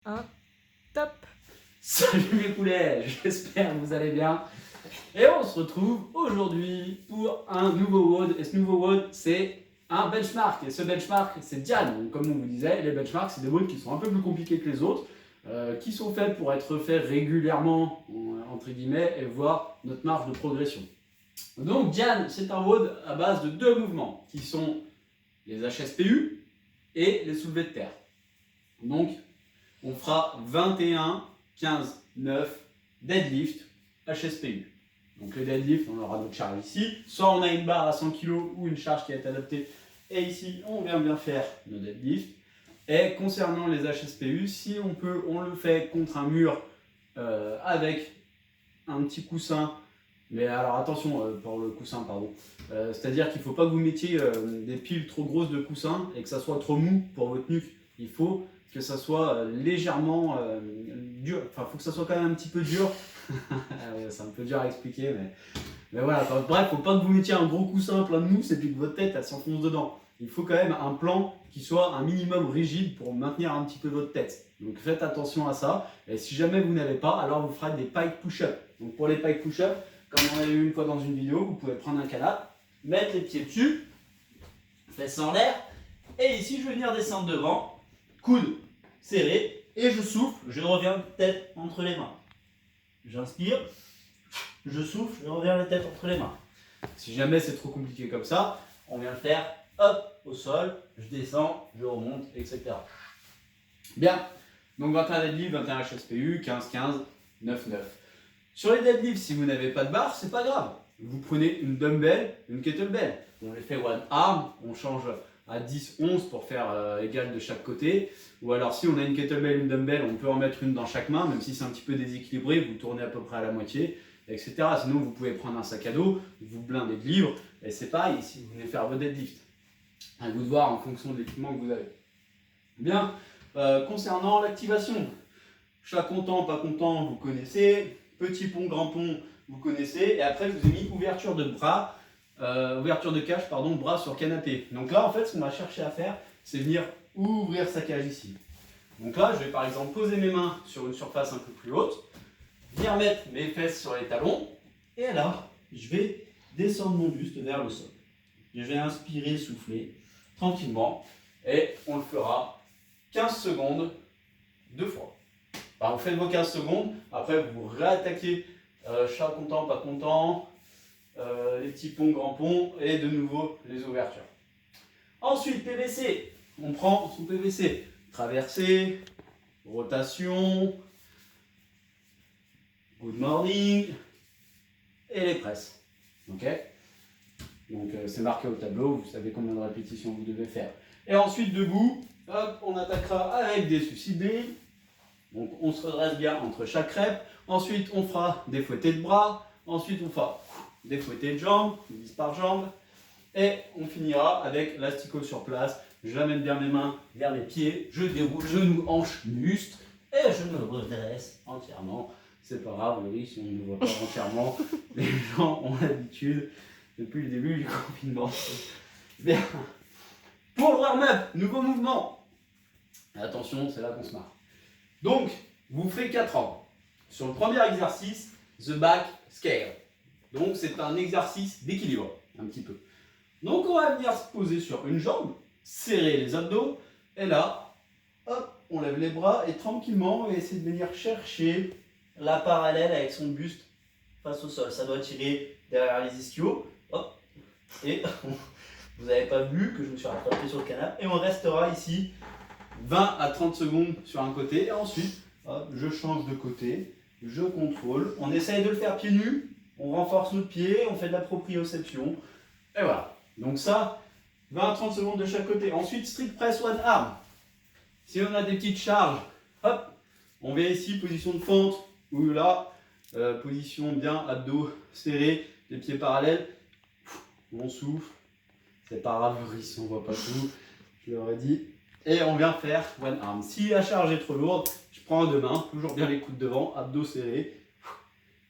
1, top. Salut mes poulets, j'espère que vous allez bien. Et on se retrouve aujourd'hui pour un nouveau WOD. Et ce nouveau WOD, c'est un benchmark. Et ce benchmark, c'est Diane. Donc, comme on vous disait, les benchmarks, c'est des WOD qui sont un peu plus compliqués que les autres, qui sont faits pour être faits régulièrement, entre guillemets, et voir notre marge de progression. Donc Diane, c'est un WOD à base de deux mouvements, qui sont les HSPU et les soulevés de terre. Donc, on fera 21, 15, 9 deadlift HSPU. Donc le deadlift, on aura notre charge ici. Soit on a une barre à 100 kg ou une charge qui est adaptée. Et ici, on vient bien faire nos deadlifts. Et concernant les HSPU, si on peut, on le fait contre un mur avec un petit coussin. Mais alors attention pour le coussin, pardon. C'est-à-dire qu'il ne faut pas que vous mettiez des piles trop grosses de coussins et que ça soit trop mou pour votre nuque. Il faut que ça soit légèrement dur. Enfin, il faut que ça soit quand même un petit peu dur. C'est un peu dur à expliquer, mais voilà. Bref, il ne faut pas que vous mettiez un gros coussin plein de mousse et puis que votre tête elle s'enfonce dedans. Il faut quand même un plan qui soit un minimum rigide pour maintenir un petit peu votre tête. Donc faites attention à ça. Et si jamais vous n'avez pas, alors vous ferez des pike push-up. Donc pour les pike push-up, comme on a eu une fois dans une vidéo, vous pouvez prendre un canapé, mettre les pieds dessus, fesses en l'air, et ici je vais venir descendre devant, coude serré, et je souffle, je reviens tête entre les mains. J'inspire, je souffle, je reviens la tête entre les mains. Si jamais c'est trop compliqué comme ça, on vient le faire, hop, au sol, je descends, je remonte, etc. Bien, donc 21 deadlift, 21 HSPU, 15, 15, 9, 9. Sur les deadlifts, si vous n'avez pas de barre, c'est pas grave. Vous prenez une dumbbell, une kettlebell. On les fait one arm, on change à 10, 11 pour faire égal de chaque côté. Ou alors si on a une kettlebell, une dumbbell, on peut en mettre une dans chaque main, même si c'est un petit peu déséquilibré, vous tournez à peu près à la moitié, etc. Sinon, vous pouvez prendre un sac à dos, vous blindez de livres, et c'est pareil si vous voulez faire vos deadlifts. À vous de voir en fonction de l'équipement que vous avez. Bien, concernant l'activation, chat content, pas content, vous connaissez. Petit pont, grand pont, vous connaissez. Et après, je vous ai mis ouverture de bras, ouverture de cage, pardon, bras sur canapé. Donc là, en fait, ce qu'on va chercher à faire, c'est venir ouvrir sa cage ici. Donc là, je vais par exemple poser mes mains sur une surface un peu plus haute, venir mettre mes fesses sur les talons, et là, je vais descendre mon buste vers le sol. Je vais inspirer, souffler tranquillement, et on le fera 15 secondes, deux fois. Alors, vous faites vos 15 secondes, après vous réattaquez chat content, pas content, les petits ponts, grands ponts, et de nouveau les ouvertures. Ensuite, PVC, on prend son PVC, traversée, rotation, good morning, et les presses. Ok? Donc c'est marqué au tableau, vous savez combien de répétitions vous devez faire. Et ensuite, debout, hop, on attaquera avec des suicidés. Donc on se redresse bien entre chaque rep. Ensuite on fera des fouettés de bras. Ensuite on fera des fouettés de jambes, 10 par jambe. Et on finira avec l'astico sur place. J'amène bien mes mains vers les pieds. Je déroule genoux, hanches, buste. Et je me redresse entièrement. C'est pas grave, oui, si on ne me voit pas entièrement. Les gens ont l'habitude depuis le début du confinement. Bien. Pour le warm-up, nouveau mouvement. Attention, c'est là qu'on se marre. Donc, vous ferez 4 ans. Sur le premier exercice, the back scale. Donc, c'est un exercice d'équilibre, un petit peu. Donc, on va venir se poser sur une jambe, serrer les abdos, et là, hop, on lève les bras, et tranquillement, on va essayer de venir chercher la parallèle avec son buste face au sol. Ça doit tirer derrière les ischios, hop, et vous n'avez pas vu que je me suis rattrapé sur le canapé, et on restera ici 20 à 30 secondes sur un côté, et ensuite, hop, je change de côté, je contrôle, on essaye de le faire pieds nus, on renforce notre pied, on fait de la proprioception, et voilà. Donc ça, 20 à 30 secondes de chaque côté. Ensuite, strict press one arm. Si on a des petites charges, hop, on vient ici, position de fente, ou là, position bien, abdos serrés, les pieds parallèles, on souffle, c'est pas grave, ici on voit pas tout, je l'aurais dit. Et on vient faire one arm. Si la charge est trop lourde, je prends deux mains, toujours bien les coudes devant, abdos serrés.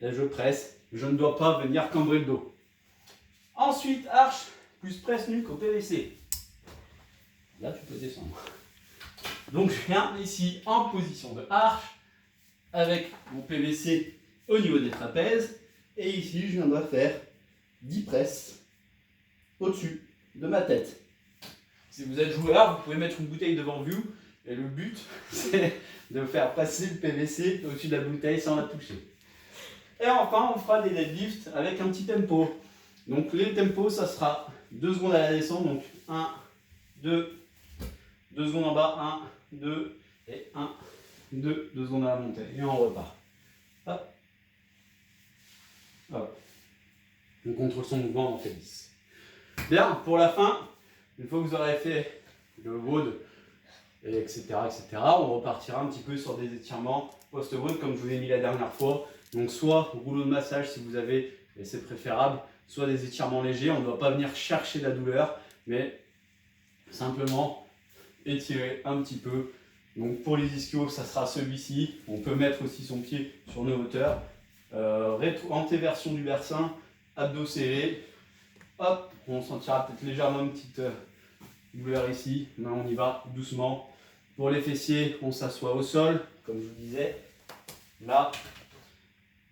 Et je presse. Je ne dois pas venir cambrer le dos. Ensuite, arche plus presse nuque au PVC. Là, tu peux descendre. Donc je viens ici en position de arche avec mon PVC au niveau des trapèzes. Et ici, je viendrai faire 10 presses au-dessus de ma tête. Si vous êtes joueur, vous pouvez mettre une bouteille devant vous. Et le but, c'est de faire passer le PVC au-dessus de la bouteille sans la toucher. Et enfin, on fera des deadlifts avec un petit tempo. Donc les tempos, ça sera 2 secondes à la descente. Donc 1, 2, 2 secondes en bas, 1, 2, et 1, 2, 2 secondes à la montée. Et on repart. Hop. Hop. On contrôle son mouvement, on fait 10. Bien, pour la fin, une fois que vous aurez fait le WOD, etc., on repartira un petit peu sur des étirements post-WOD comme je vous ai mis la dernière fois. Donc soit rouleau de massage si vous avez, et c'est préférable, soit des étirements légers. On ne doit pas venir chercher la douleur, mais simplement étirer un petit peu. Donc pour les ischios, ça sera celui-ci. On peut mettre aussi son pied sur nos hauteurs. Antéversion du bassin, abdos serrés. Hop, on sentira peut-être légèrement une petite douleur ici, mais on y va doucement. Pour les fessiers, on s'assoit au sol, comme je vous disais. Là,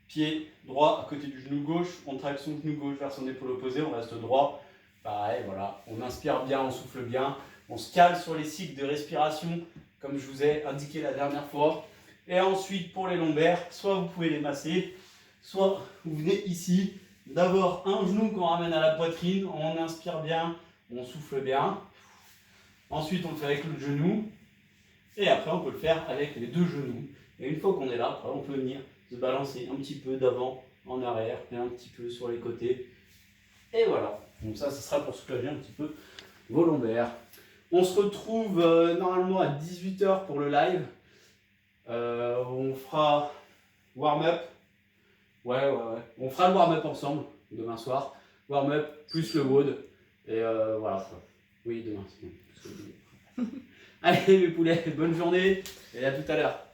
pied droit à côté du genou gauche, on traque son genou gauche vers son épaule opposée, on reste droit. Pareil, voilà, on inspire bien, on souffle bien. On se cale sur les cycles de respiration, comme je vous ai indiqué la dernière fois. Et ensuite, pour les lombaires, soit vous pouvez les masser, soit vous venez ici, d'abord un genou qu'on ramène à la poitrine, on inspire bien, on souffle bien. Ensuite, on le fait avec le genou. Et après, on peut le faire avec les 2 genoux. Et une fois qu'on est là, après, on peut venir se balancer un petit peu d'avant en arrière et un petit peu sur les côtés. Et voilà. Donc ça, ce sera pour soulager un petit peu vos lombaires. On se retrouve normalement à 18 h pour le live. On fera warm-up. Ouais. On fera le warm-up ensemble demain soir. Warm-up plus le WOD. Et voilà. Oui, demain. C'est bon. Allez mes poulets, bonne journée et à tout à l'heure.